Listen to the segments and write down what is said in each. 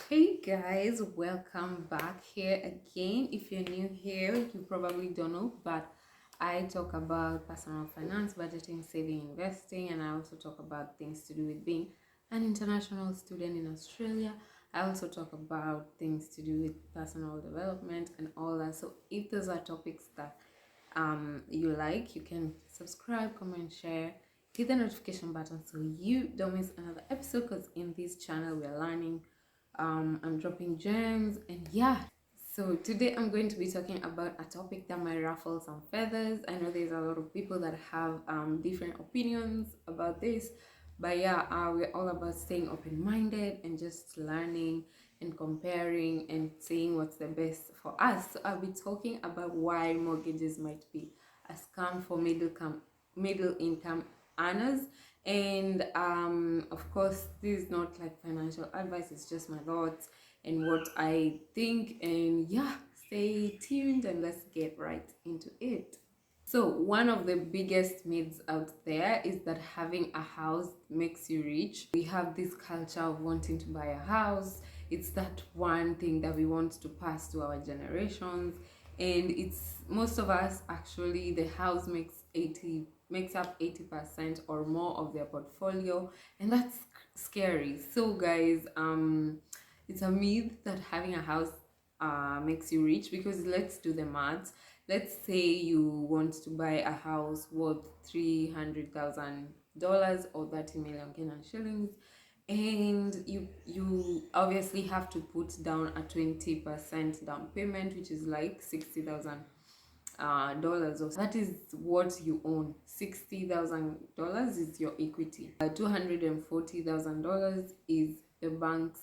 Hey guys, welcome back here again. If you're new here, you probably don't know, but I talk about personal finance, budgeting, saving, investing, and I also talk about things to do with being an international student in Australia. I also talk about things to do with personal development and all that. So if those are topics that you like, you can subscribe, comment, share, hit the notification button so you don't miss another episode, because in this channel we are learning, I'm dropping gems, and yeah. So today I'm going to be talking about a topic that might ruffle some feathers. I know there's a lot of people that have different opinions about this, but yeah, we're all about staying open-minded and just learning and comparing and seeing what's the best for us. So I'll be talking about why mortgages might be a scam for middle income earners. And of course, this is not like financial advice, it's just my thoughts and what I think. And yeah, stay tuned and let's get right into it. So one of the biggest myths out there is that having a house makes you rich. We have this culture of wanting to buy a house. It's that one thing that we want to pass to our generations. And it's most of us actually, the house makes up 80% or more of their portfolio, and that's scary. So guys, it's a myth that having a house makes you rich, because let's do the maths. Let's say you want to buy a house worth $300,000 or 30 million Kenyan shillings, and you obviously have to put down a 20% down payment, which is like $60,000, or that is what you own. $60,000 is your equity. $240,000 is the bank's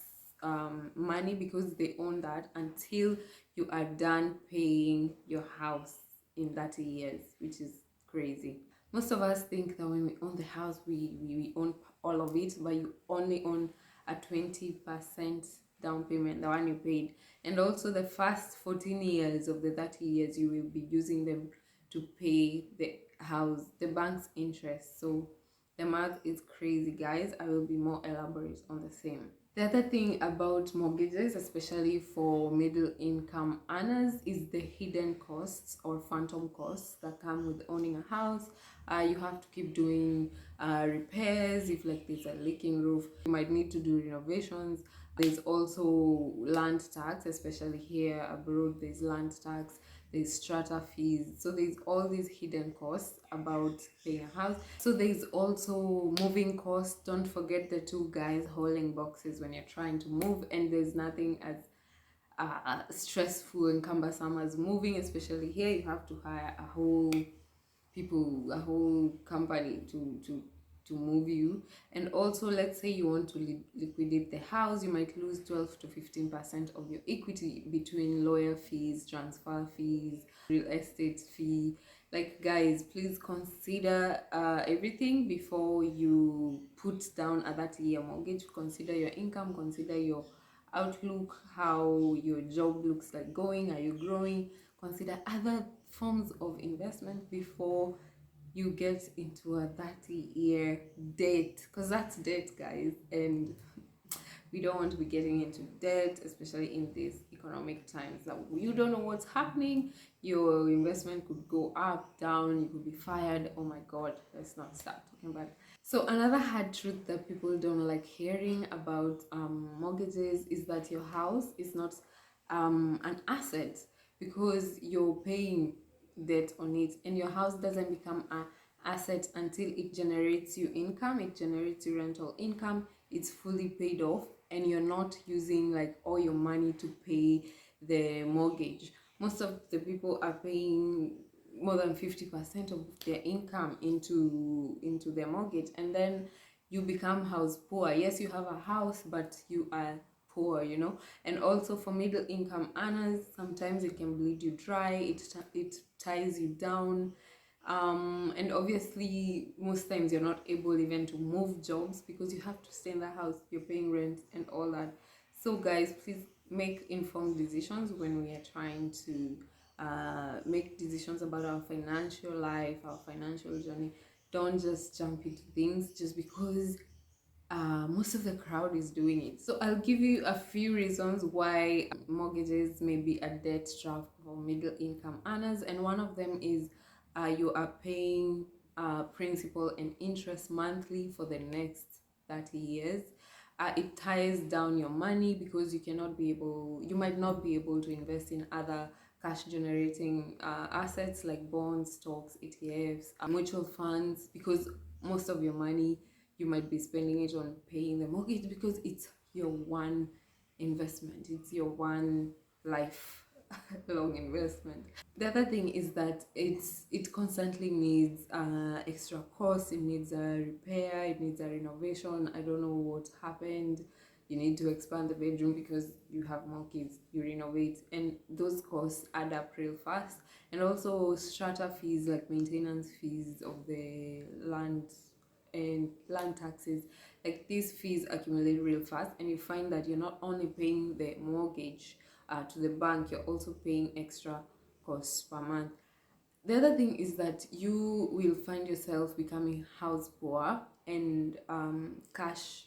money, because they own that until you are done paying your house in 30 years, which is crazy. Most of us think that when we own the house, we own all of it, but you only own a 20% down payment, the one you paid. And also the first 14 years of the 30 years, you will be using them to pay the house, the bank's interest. So the math is crazy, guys. I will be more elaborate on the same. The other thing about mortgages, especially for middle income earners, is the hidden costs or phantom costs that come with owning a house. You have to keep doing repairs. If like there's a leaking roof, you might need to do renovations. There's also land tax, especially here abroad. There's land tax, there's strata fees. So there's all these hidden costs about paying a house. So there's also moving costs. Don't forget the two guys hauling boxes when you're trying to move, and there's nothing as stressful and cumbersome as moving. Especially here, you have to hire a whole company to move you. And also, let's say you want to liquidate the house, you might lose 12 to 15% of your equity between lawyer fees, transfer fees, real estate fee. Like guys, please consider everything before you put down a 30-year mortgage. Consider your income, consider your outlook, how your job looks like going, are you growing. Consider other forms of investment before you get into a 30-year debt, because that's debt, guys, and we don't want to be getting into debt, especially in these economic times that you don't know what's happening. Your investment could go up, down, you could be fired. Oh my god, let's not start talking about it. So another hard truth that people don't like hearing about mortgages is that your house is not an asset, because you're paying debt on it, and your house doesn't become an asset until it generates you income, it generates you rental income, it's fully paid off, and you're not using like all your money to pay the mortgage. Most of the people are paying more than 50% of their income into their mortgage, and then you become house poor. Yes, you have a house, but you are poor, you know. And also for middle income earners, sometimes it can bleed you dry, it ties you down. And obviously most times you're not able even to move jobs, because you have to stay in the house, you're paying rent and all that. So guys, please make informed decisions when we are trying to make decisions about our financial life, our financial journey. Don't just jump into things just because most of the crowd is doing it. So I'll give you a few reasons why mortgages may be a debt trap for middle income earners, and one of them is you are paying principal and interest monthly for the next 30 years. It ties down your money because you might not be able to invest in other cash generating assets like bonds, stocks, ETFs, mutual funds, because most of your money you might be spending it on paying the mortgage because it's your one investment, it's your one life long investment. The other thing is that it constantly needs extra costs. It needs a repair, it needs a renovation. I don't know what happened. You need to expand the bedroom because you have more kids, you renovate, and those costs add up real fast. And also strata fees, like maintenance fees of the land and land taxes, like these fees accumulate real fast, and you find that you're not only paying the mortgage to the bank, you're also paying extra costs per month. The other thing is that you will find yourself becoming house poor and cash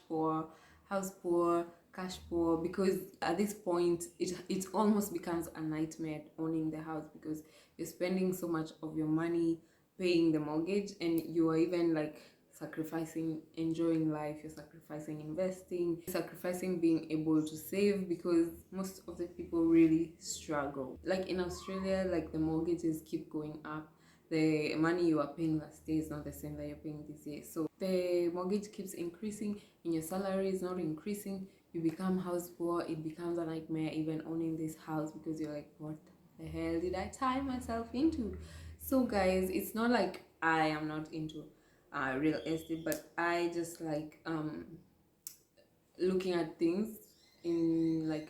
poor, house poor, cash poor, because at this point it almost becomes a nightmare owning the house because you're spending so much of your money paying the mortgage, and you are even like sacrificing enjoying life, you're sacrificing investing, sacrificing being able to save, because most of the people really struggle. Like in Australia, like the mortgages keep going up, the money you are paying last year is not the same that you're paying this year, so the mortgage keeps increasing and your salary is not increasing. You become house poor, it becomes a nightmare even owning this house because you're like, what the hell did I tie myself into? So guys, it's not like I am not into real estate, but I just like looking at things in like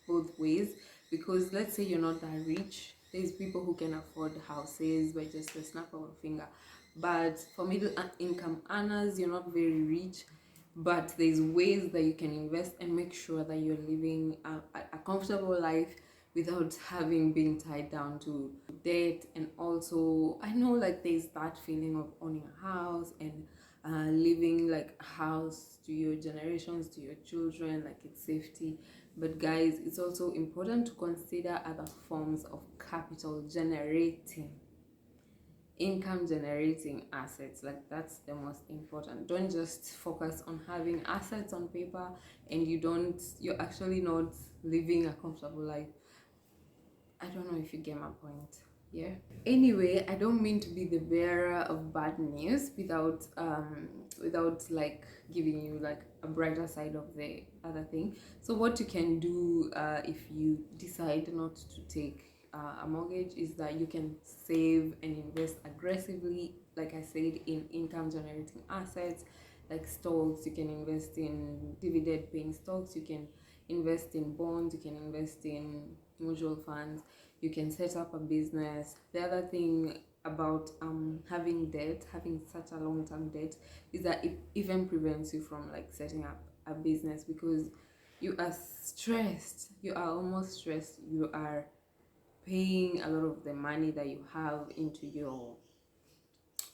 both ways, because let's say you're not that rich, there's people who can afford houses by just a snap of a finger, but for middle income earners, you're not very rich, but there's ways that you can invest and make sure that you're living a comfortable life without having been tied down to debt. And also I know like there's that feeling of owning a house and leaving like a house to your generations, to your children, like it's safety. But guys, it's also important to consider other forms of capital generating, income generating assets. Like that's the most important. Don't just focus on having assets on paper and you're actually not living a comfortable life. I don't know if you get my point. Yeah. Anyway, I don't mean to be the bearer of bad news without like giving you like a brighter side of the other thing. So what you can do if you decide not to take a mortgage is that you can save and invest aggressively, like I said, in income generating assets like stocks. You can invest in dividend paying stocks, you can invest in bonds, you can invest in mutual funds, you can set up a business. The other thing about having such a long-term debt, is that it even prevents you from like setting up a business because you are stressed, you are almost stressed, you are paying a lot of the money that you have into your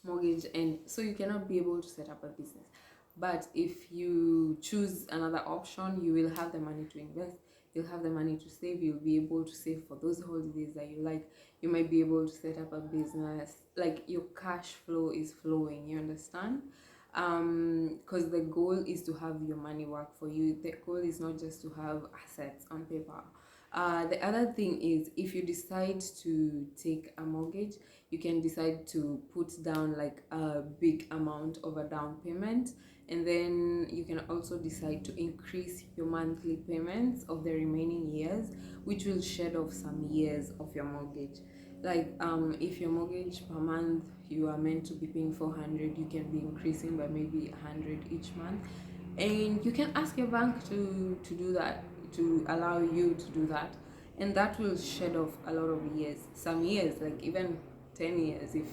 mortgage, and so you cannot be able to set up a business. But if you choose another option, you will have the money to invest, you'll have the money to save, you'll be able to save for those holidays that you like, you might be able to set up a business, like your cash flow is flowing, you understand? Because the goal is to have your money work for you. The goal is not just to have assets on paper. The other thing is, if you decide to take a mortgage, you can decide to put down like a big amount of a down payment, and then you can also decide to increase your monthly payments of the remaining years, which will shed off some years of your mortgage. Like if your mortgage per month you are meant to be paying 400, you can be increasing by maybe 100 each month, and you can ask your bank to do that, to allow you to do that, and that will shed off a lot of years, some years, like even 10 years if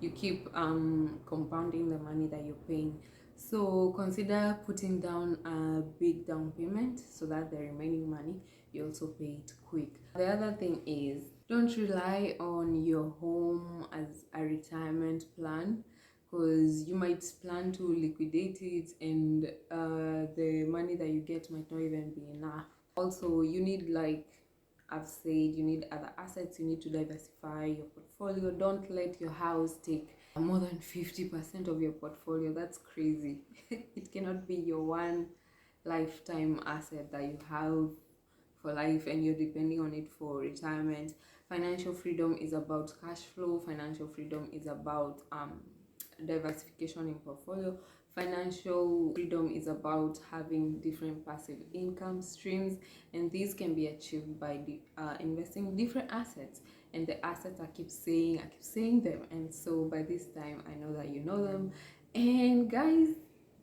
you keep compounding the money that you're paying. So consider putting down a big down payment so that the remaining money you also pay it quick. The other thing is, don't rely on your home as a retirement plan, because you might plan to liquidate it, and the money that you get might not even be enough. Also, you need, like I've said, you need other assets. You need to diversify your portfolio. Don't let your house take more than 50% of your portfolio. That's crazy. It cannot be your one lifetime asset that you have for life and you're depending on it for retirement. Financial freedom is about cash flow. Financial freedom is about diversification in portfolio. Financial freedom is about having different passive income streams, and these can be achieved by investing in different assets. And the assets I keep saying them, and so by this time I know that you know them. And guys,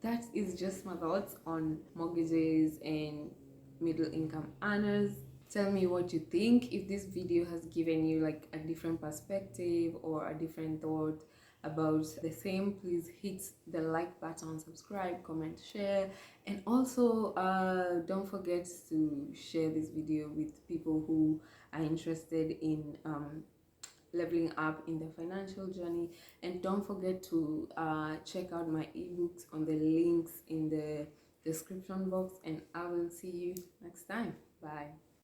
that is just my thoughts on mortgages and middle income earners. Tell me what you think. If this video has given you like a different perspective or a different thought about the same, please hit the like button, subscribe, comment, share, and also don't forget to share this video with people who are interested in leveling up in their financial journey. And don't forget to check out my ebooks on the links in the description box, and I will see you next time. Bye.